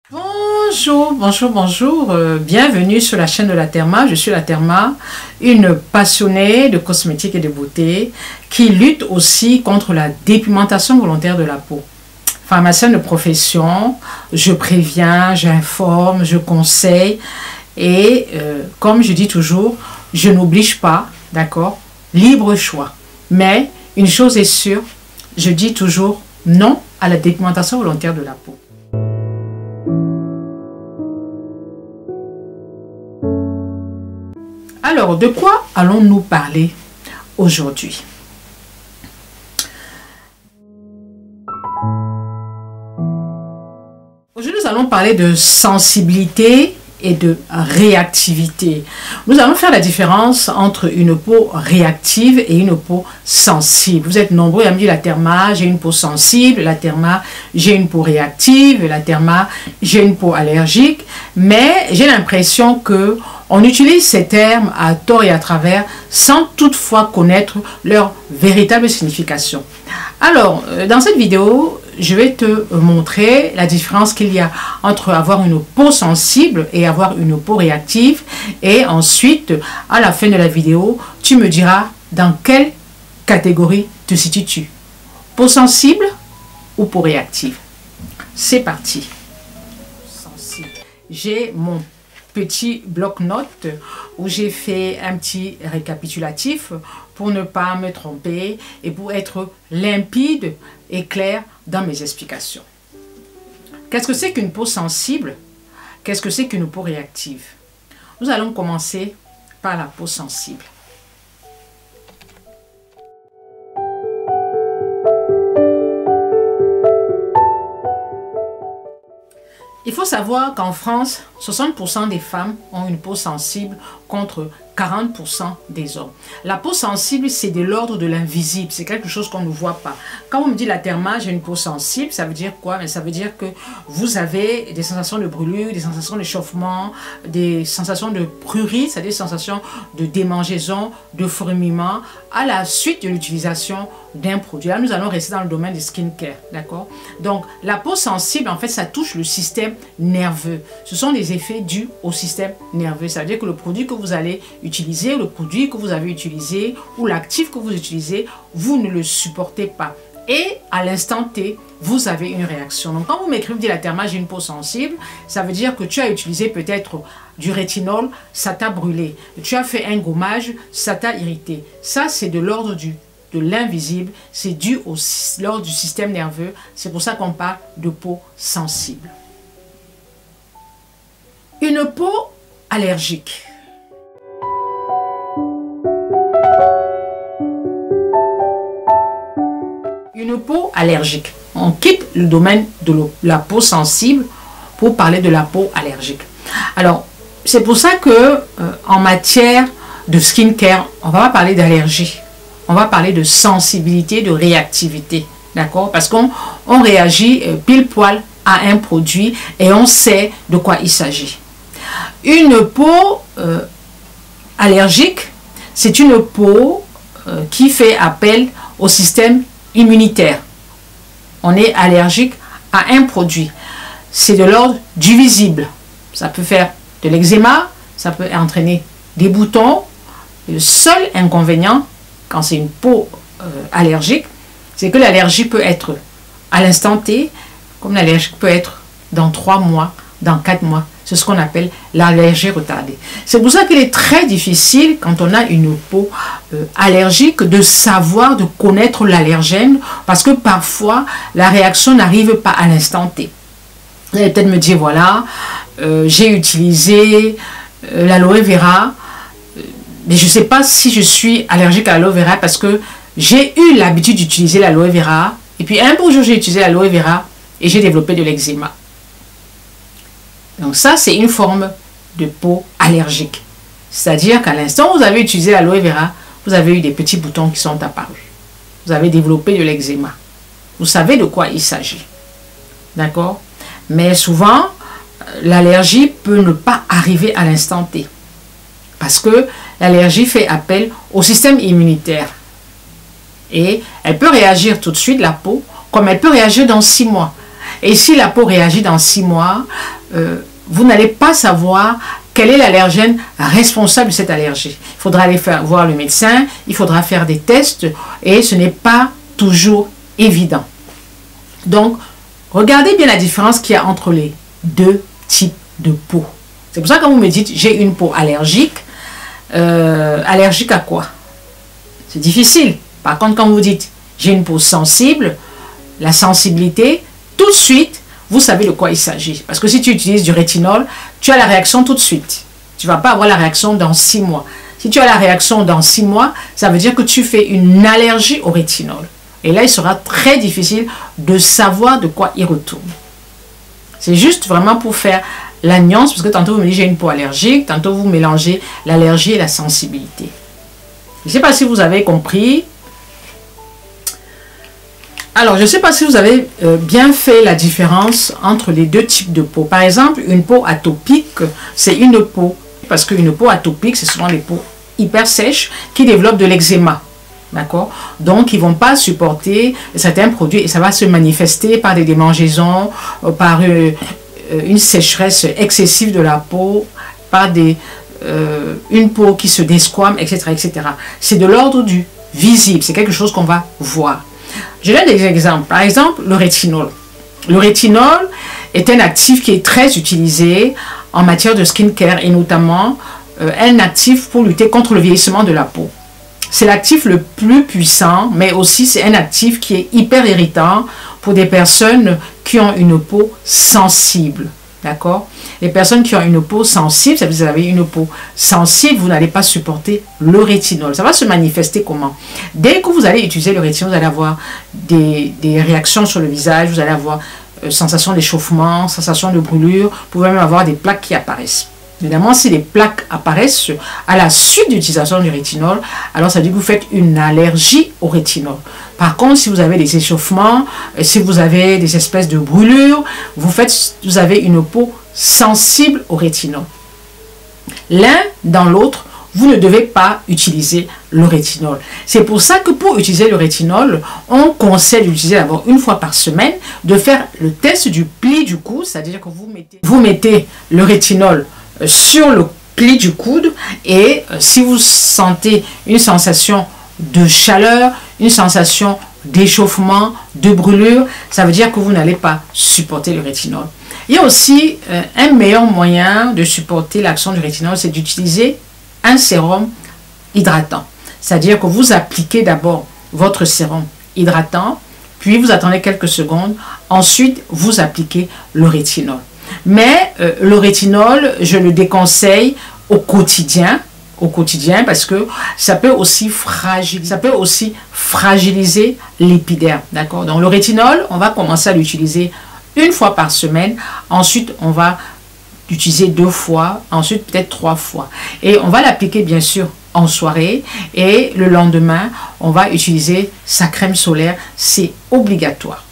Bonjour, bonjour, bonjour, bienvenue sur la chaîne de la Therma. Je suis la Therma, une passionnée de cosmétiques et de beauté qui lutte aussi contre la dépigmentation volontaire de la peau. Pharmacienne de profession, je préviens, j'informe, je conseille et comme je dis toujours, je n'oblige pas, d'accord, libre choix. Mais une chose est sûre, je dis toujours non à la dépigmentation volontaire de la peau. Alors, de quoi allons-nous parler aujourd'hui? Aujourd'hui, nous allons parler de sensibilité et de réactivité. Nous allons faire la différence entre une peau réactive et une peau sensible. Vous êtes nombreux à me dire la Therma, j'ai une peau sensible, la Therma, j'ai une peau réactive, la Therma, j'ai une peau allergique, mais j'ai l'impression que on utilise ces termes à tort et à travers sans toutefois connaître leur véritable signification. Alors, dans cette vidéo, je vais te montrer la différence qu'il y a entre avoir une peau sensible et avoir une peau réactive. Et ensuite, à la fin de la vidéo, tu me diras dans quelle catégorie te situes-tu? Peau sensible ou peau réactive? C'est parti. Sensible. J'ai mon petit bloc-notes où j'ai fait un petit récapitulatif pour ne pas me tromper et pour être limpide et clair dans mes explications. Qu'est-ce que c'est qu'une peau sensible? Qu'est-ce que c'est qu'une peau réactive? Nous allons commencer par la peau sensible. Il faut savoir qu'en France, 60% des femmes ont une peau sensible contre 40% des hommes. La peau sensible, c'est de l'ordre de l'invisible. C'est quelque chose qu'on ne voit pas. Quand on me dit la Therma, j'ai une peau sensible, ça veut dire quoi? Mais ça veut dire que vous avez des sensations de brûlure, des sensations d'échauffement, des sensations de prurit, c'est-à-dire des sensations de démangeaison, de fourmillement, à la suite de l'utilisation d'un produit. Là, nous allons rester dans le domaine des skincare, d'accord? Donc, la peau sensible, en fait, ça touche le système nerveux. Ce sont des effets dus au système nerveux. Ça veut dire que le produit que vous allez utiliser, le produit que vous avez utilisé ou l'actif que vous utilisez, vous ne le supportez pas. Et à l'instant T, vous avez une réaction. Donc, quand vous m'écrivez, dit la Therma, j'ai une peau sensible, ça veut dire que tu as utilisé peut-être du rétinol, ça t'a brûlé. Tu as fait un gommage, ça t'a irrité. Ça, c'est de l'ordre de l'invisible, c'est dû au l'ordre du système nerveux. C'est pour ça qu'on parle de peau sensible. Une peau allergique. Une peau allergique. On quitte le domaine de la peau sensible pour parler de la peau allergique. Alors, c'est pour ça que en matière de skincare, on va pas parler d'allergie. On va parler de sensibilité, de réactivité. D'accord? Parce qu'on réagit pile poil à un produit et on sait de quoi il s'agit. Une peau allergique, c'est une peau qui fait appel au système immunitaire. On est allergique à un produit. C'est de l'ordre du visible. Ça peut faire de l'eczéma, ça peut entraîner des boutons. Le seul inconvénient, quand c'est une peau allergique, c'est que l'allergie peut être à l'instant T, comme l'allergie peut être dans 3 mois, dans 4 mois. C'est ce qu'on appelle l'allergie retardée. C'est pour ça qu'il est très difficile, quand on a une peau allergique, de savoir, de connaître l'allergène, parce que parfois, la réaction n'arrive pas à l'instant T. Vous allez peut-être me dire, voilà, j'ai utilisé l'aloe vera, mais je ne sais pas si je suis allergique à l'aloe vera, parce que j'ai eu l'habitude d'utiliser l'aloe vera, et puis un beau jour, j'ai utilisé l'aloe vera, et j'ai développé de l'eczéma. Donc ça, c'est une forme de peau allergique. C'est-à-dire qu'à l'instant où vous avez utilisé l'aloe vera, vous avez eu des petits boutons qui sont apparus. Vous avez développé de l'eczéma. Vous savez de quoi il s'agit. D'accord? Mais souvent, l'allergie peut ne pas arriver à l'instant T. Parce que l'allergie fait appel au système immunitaire. Et elle peut réagir tout de suite, la peau, comme elle peut réagir dans 6 mois. Et si la peau réagit dans 6 mois, vous n'allez pas savoir quel est l'allergène responsable de cette allergie. Il faudra aller voir le médecin, il faudra faire des tests et ce n'est pas toujours évident. Donc, regardez bien la différence qu'il y a entre les deux types de peau. C'est pour ça que quand vous me dites j'ai une peau allergique, allergique à quoi? C'est difficile. Par contre, quand vous dites j'ai une peau sensible, la sensibilité, tout de suite, vous savez de quoi il s'agit. Parce que si tu utilises du rétinol, tu as la réaction tout de suite. Tu ne vas pas avoir la réaction dans 6 mois. Si tu as la réaction dans 6 mois, ça veut dire que tu fais une allergie au rétinol. Et là, il sera très difficile de savoir de quoi il retourne. C'est juste vraiment pour faire la nuance, parce que tantôt vous me dites j'ai une peau allergique, tantôt vous mélangez l'allergie et la sensibilité. Je ne sais pas si vous avez compris. Alors, je ne sais pas si vous avez bien fait la différence entre les deux types de peau. Par exemple, une peau atopique, c'est une peau, parce qu'une peau atopique, c'est souvent des peaux hyper sèches qui développent de l'eczéma. D'accord? Donc, ils ne vont pas supporter certains produits et ça va se manifester par des démangeaisons, par une sécheresse excessive de la peau, par une peau qui se desquame, etc. etc. C'est de l'ordre du visible, c'est quelque chose qu'on va voir. Je donne des exemples. Par exemple, le rétinol. Le rétinol est un actif qui est très utilisé en matière de skincare et notamment un actif pour lutter contre le vieillissement de la peau. C'est l'actif le plus puissant, mais aussi c'est un actif qui est hyper irritant pour des personnes qui ont une peau sensible. D'accord? Les personnes qui ont une peau sensible, ça veut dire que vous avez une peau sensible, vous n'allez pas supporter le rétinol. Ça va se manifester comment? Dès que vous allez utiliser le rétinol, vous allez avoir des réactions sur le visage, vous allez avoir sensation d'échauffement, sensation de brûlure, vous pouvez même avoir des plaques qui apparaissent. Évidemment, si les plaques apparaissent à la suite de l'utilisation du rétinol, alors ça veut dire que vous faites une allergie au rétinol. Par contre, si vous avez des échauffements, si vous avez des espèces de brûlures, vous avez une peau sensible au rétinol. L'un dans l'autre, vous ne devez pas utiliser le rétinol. C'est pour ça que pour utiliser le rétinol, on conseille d'utiliser d'abord une fois par semaine, de faire le test du pli du coude, c'est-à-dire que vous mettez le rétinol sur le pli du coude et si vous sentez une sensation de chaleur, une sensation d'échauffement, de brûlure, ça veut dire que vous n'allez pas supporter le rétinol. Il y a aussi un meilleur moyen de supporter l'action du rétinol, c'est d'utiliser un sérum hydratant. C'est-à-dire que vous appliquez d'abord votre sérum hydratant, puis vous attendez quelques secondes, ensuite vous appliquez le rétinol. Mais le rétinol, je le déconseille au quotidien parce que ça peut aussi fragiliser l'épiderme. D'accord? Donc le rétinol, on va commencer à l'utiliser une fois par semaine. Ensuite, on va l'utiliser 2 fois, ensuite peut-être 3 fois. Et on va l'appliquer bien sûr en soirée et le lendemain, on va utiliser sa crème solaire. C'est obligatoire.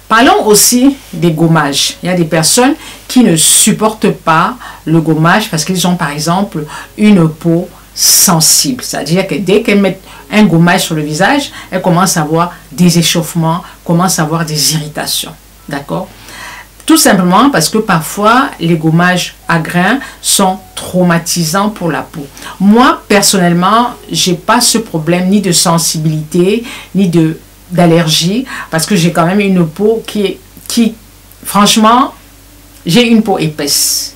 Parlons aussi des gommages. Il y a des personnes qui ne supportent pas le gommage parce qu'ils ont par exemple une peau sensible. C'est-à-dire que dès qu'elles mettent un gommage sur le visage, elles commencent à avoir des échauffements, commencent à avoir des irritations. D'accord? Tout simplement parce que parfois les gommages à grains sont traumatisants pour la peau. Moi, personnellement, je n'ai pas ce problème ni de sensibilité, ni d'allergie, parce que j'ai quand même une peau qui franchement, j'ai une peau épaisse.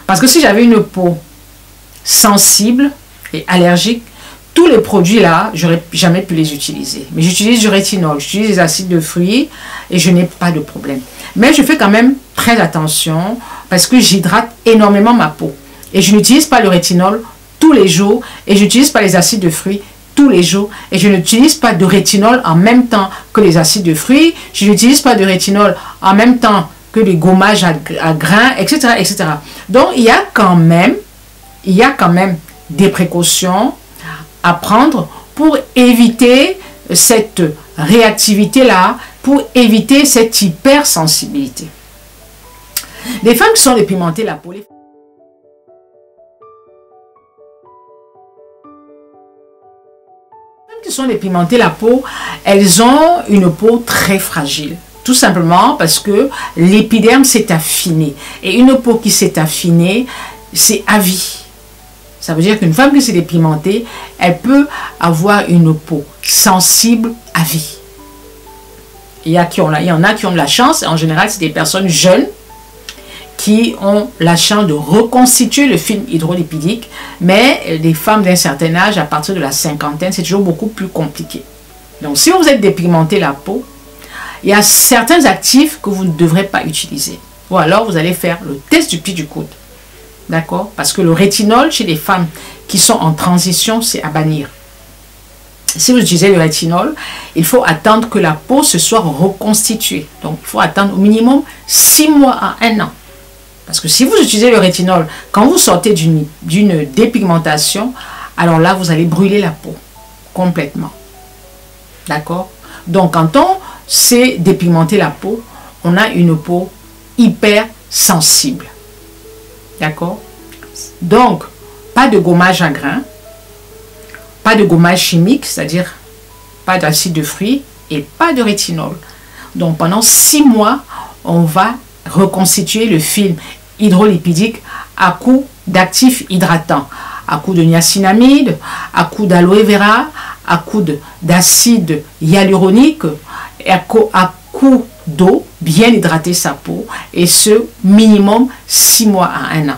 Parce que si j'avais une peau sensible et allergique, tous les produits là, j'aurais jamais pu les utiliser. Mais j'utilise du rétinol, j'utilise des acides de fruits et je n'ai pas de problème. Mais je fais quand même très attention parce que j'hydrate énormément ma peau. Et je n'utilise pas le rétinol tous les jours et je n'utilise pas les acides de fruits tous les jours et je n'utilise pas de rétinol en même temps que les acides de fruits, je n'utilise pas de rétinol en même temps que les gommages à grains, etc., etc. Donc il y a quand même des précautions à prendre pour éviter cette réactivité-là, pour éviter cette hypersensibilité. Les femmes qui sont dépigmentées la peau, qui sont dépigmentées la peau, elles ont une peau très fragile. Tout simplement parce que l'épiderme s'est affiné. Et une peau qui s'est affinée, c'est à vie. Ça veut dire qu'une femme qui s'est dépigmentée, elle peut avoir une peau sensible à vie. Il y en a qui ont de la chance. En général, c'est des personnes jeunes qui ont la chance de reconstituer le film hydrolipidique. Mais les femmes d'un certain âge, à partir de la cinquantaine, c'est toujours beaucoup plus compliqué. Donc, si vous êtes dépigmenté la peau, il y a certains actifs que vous ne devrez pas utiliser. Ou alors, vous allez faire le test du pli du coude. D'accord? Parce que le rétinol, chez les femmes qui sont en transition, c'est à bannir. Si vous utilisez le rétinol, il faut attendre que la peau se soit reconstituée. Donc, il faut attendre au minimum 6 mois à 1 an. Parce que si vous utilisez le rétinol, quand vous sortez d'une dépigmentation, alors là, vous allez brûler la peau complètement. D'accord? Donc, quand on s'est dépigmenté la peau, on a une peau hyper sensible. D'accord? Donc, pas de gommage à grains, pas de gommage chimique, c'est-à-dire pas d'acide de fruits et pas de rétinol. Donc, pendant 6 mois, on va reconstituer le film hydrolipidique à coup d'actifs hydratants, à coup de niacinamide, à coup d'aloe vera, à coup d'acide hyaluronique, et à coup d'eau, bien hydrater sa peau, et ce, minimum 6 mois à 1 an.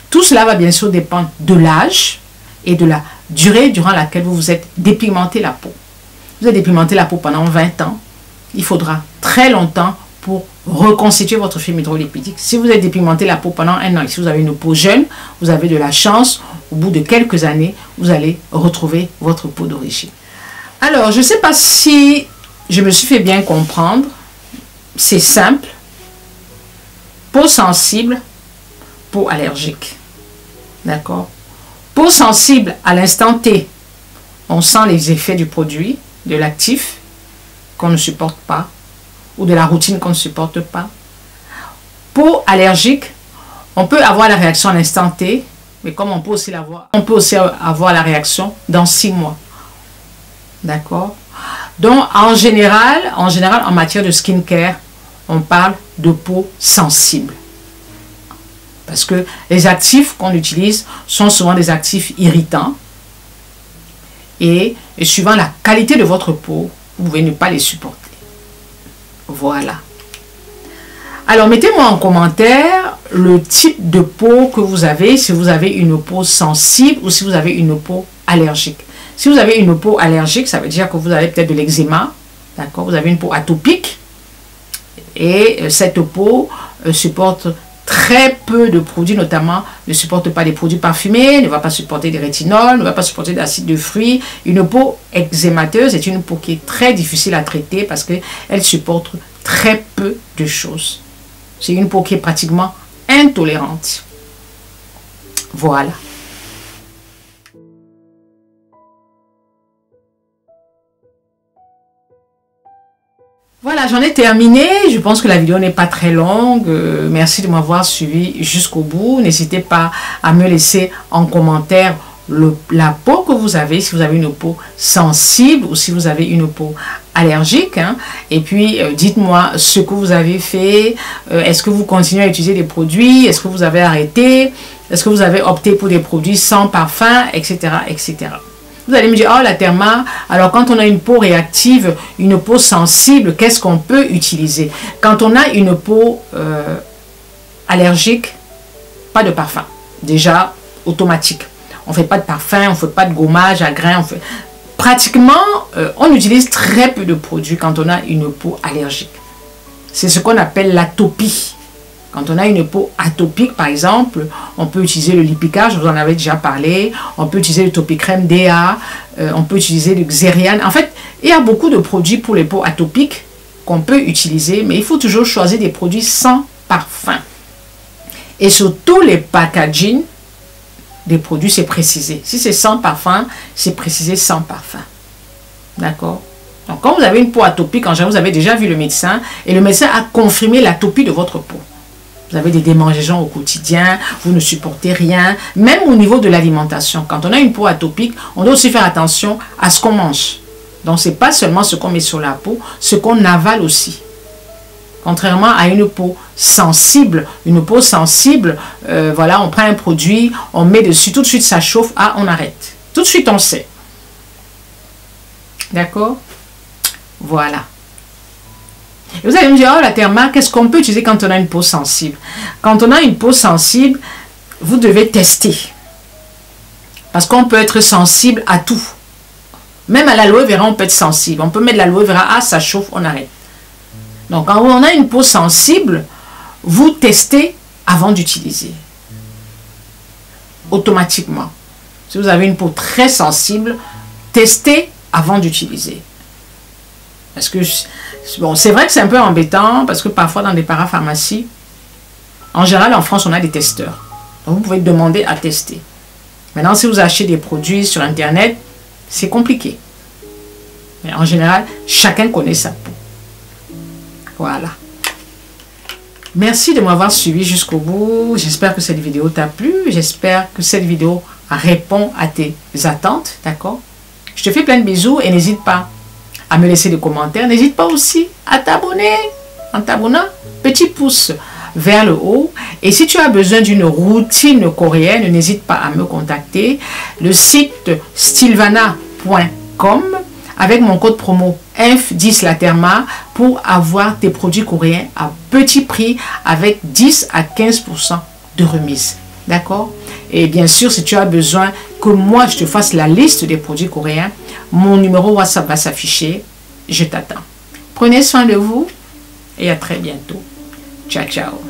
Tout cela va bien sûr dépendre de l'âge et de la durée durant laquelle vous vous êtes dépigmenté la peau. Vous avez dépigmenté la peau pendant 20 ans, il faudra très longtemps pour reconstituer votre film hydrolipidique. Si vous avez dépigmenté la peau pendant 1 an et si vous avez une peau jeune, vous avez de la chance, au bout de quelques années, vous allez retrouver votre peau d'origine. Alors, je ne sais pas si je me suis fait bien comprendre. C'est simple. Peau sensible, peau allergique. D'accord? Peau sensible à l'instant T. On sent les effets du produit, de l'actif qu'on ne supporte pas ou de la routine qu'on ne supporte pas. Peau allergique, on peut avoir la réaction à l'instant T, mais comme on peut aussi avoir la réaction dans 6 mois. D'accord? Donc, en général, en matière de skincare, on parle de peau sensible. Parce que les actifs qu'on utilise sont souvent des actifs irritants. Et suivant la qualité de votre peau, vous pouvez ne pas les supporter. Voilà. Alors, mettez-moi en commentaire le type de peau que vous avez, si vous avez une peau sensible ou si vous avez une peau allergique. Si vous avez une peau allergique, ça veut dire que vous avez peut-être de l'eczéma, d'accord? Vous avez une peau atopique et cette peau supporte très peu de produits, notamment ne supporte pas des produits parfumés, ne va pas supporter des rétinols, ne va pas supporter d'acide de fruits. Une peau eczémateuse est une peau qui est très difficile à traiter parce qu'elle supporte très peu de choses. C'est une peau qui est pratiquement intolérante. Voilà. Voilà, j'en ai terminé. Je pense que la vidéo n'est pas très longue. Merci de m'avoir suivi jusqu'au bout. N'hésitez pas à me laisser en commentaire la peau que vous avez, si vous avez une peau sensible ou si vous avez une peau allergique. Hein. Et puis, dites-moi ce que vous avez fait. Est-ce que vous continuez à utiliser des produits? Est-ce que vous avez arrêté? Est-ce que vous avez opté pour des produits sans parfum, etc., etc. Vous allez me dire, oh la Therma, alors quand on a une peau réactive, une peau sensible, qu'est-ce qu'on peut utiliser? Quand on a une peau allergique, pas de parfum. Déjà, automatique. On ne fait pas de parfum, on ne fait pas de gommage à grains. Pratiquement, on utilise très peu de produits quand on a une peau allergique. C'est ce qu'on appelle l'atopie. Quand on a une peau atopique, par exemple, on peut utiliser le Lipica, je vous en avais déjà parlé. On peut utiliser le Topicrème DA, on peut utiliser le Xeriane. En fait, il y a beaucoup de produits pour les peaux atopiques qu'on peut utiliser, mais il faut toujours choisir des produits sans parfum. Et sur tous les packaging des produits, c'est précisé. Si c'est sans parfum, c'est précisé sans parfum. D'accord? Donc, quand vous avez une peau atopique, en général, vous avez déjà vu le médecin, et le médecin a confirmé l'atopie de votre peau. Vous avez des démangeaisons au quotidien, vous ne supportez rien, même au niveau de l'alimentation. Quand on a une peau atopique, on doit aussi faire attention à ce qu'on mange. Donc, ce n'est pas seulement ce qu'on met sur la peau, ce qu'on avale aussi. Contrairement à une peau sensible. Une peau sensible, voilà, on prend un produit, on met dessus, tout de suite ça chauffe, ah, on arrête. Tout de suite on sait. D'accord? Voilà. Et vous allez me dire, oh la Therma, qu'est-ce qu'on peut utiliser quand on a une peau sensible? Quand on a une peau sensible, vous devez tester. Parce qu'on peut être sensible à tout. Même à l'aloe vera, on peut être sensible. On peut mettre de l'aloe vera, ah ça chauffe, on arrête. Donc quand on a une peau sensible, vous testez avant d'utiliser. Automatiquement. Si vous avez une peau très sensible, testez avant d'utiliser. Parce que, bon, c'est vrai que c'est un peu embêtant, parce que parfois dans des parapharmacies, en général en France, on a des testeurs. Donc vous pouvez demander à tester. Maintenant, si vous achetez des produits sur Internet, c'est compliqué. Mais en général, chacun connaît sa peau. Voilà. Merci de m'avoir suivi jusqu'au bout. J'espère que cette vidéo t'a plu. J'espère que cette vidéo répond à tes attentes. D'accord? Je te fais plein de bisous et n'hésite pas à me laisser des commentaires. N'hésite pas aussi à t'abonner. En t'abonnant, petit pouce vers le haut. Et si tu as besoin d'une routine coréenne, n'hésite pas à me contacter. Le site stylevana.com avec mon code promo INF10 La Therma pour avoir tes produits coréens à petit prix avec 10 à 15% de remise. D'accord? Et bien sûr, si tu as besoin que moi je te fasse la liste des produits coréens, mon numéro WhatsApp va s'afficher. Je t'attends. Prenez soin de vous et à très bientôt. Ciao, ciao.